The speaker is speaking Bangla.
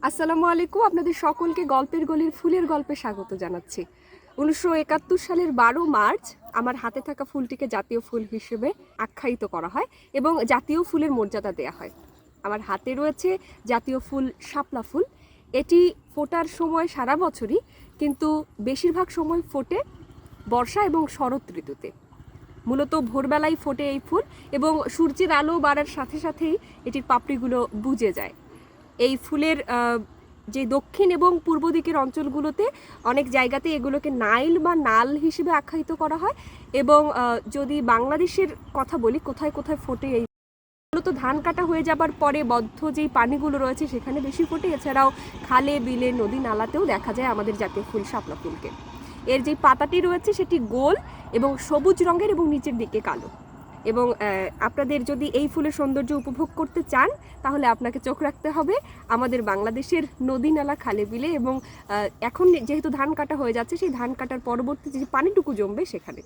আসসালামু আলাইকুম, আপনাদের সকলকে গল্পের গলির ফুলের গল্পে স্বাগত জানাচ্ছি। 1971 সালের 12 মার্চ আমার হাতে থাকা ফুলটিকে জাতীয় ফুল হিসেবে আখ্যায়িত করা হয় এবং জাতীয় ফুলের মর্যাদা দেওয়া হয়। আমার হাতে রয়েছে জাতীয় ফুল শাপলা ফুল। এটি ফোটার সময় সারা বছরই, কিন্তু বেশিরভাগ সময় ফোটে বর্ষা এবং শরৎ ঋতুতে। মূলত ভোরবেলায় ফোটে এই ফুল এবং সূর্যের আলো বাড়ার সাথে সাথেই এটির পাপড়িগুলো বুজে যায়। এই ফুলের যে দক্ষিণ এবং পূর্ব দিকের অঞ্চলগুলোতে অনেক জায়গাতে এগুলোকে নাইল বা নাল হিসেবে আখ্যায়িত করা হয়। এবং যদি বাংলাদেশের কথা বলি, কোথায় কোথায় ফোটে এই মূলত ধান কাটা হয়ে যাবার পরে বদ্ধ যেই পানিগুলো রয়েছে সেখানে বেশি ফোটে। এছাড়াও খালে বিলে নদী নালাতেও দেখা যায় আমাদের জাতীয় ফুল শাপলা ফুলকে। এর যে পাতাটি রয়েছে সেটি গোল এবং সবুজ রঙের এবং নিচের দিকে কালো। এবং আপনাদের যদি এই ফুলের সৌন্দর্য উপভোগ করতে চান তাহলে আপনাকে চোখ রাখতে হবে আমাদের বাংলাদেশের নদী নালা খালে বিলে এবং এখন যেহেতু ধান কাটা হয়ে যাচ্ছে সেই ধান কাটার পরবর্তী যে পানিটুকু জমবে সেখানে।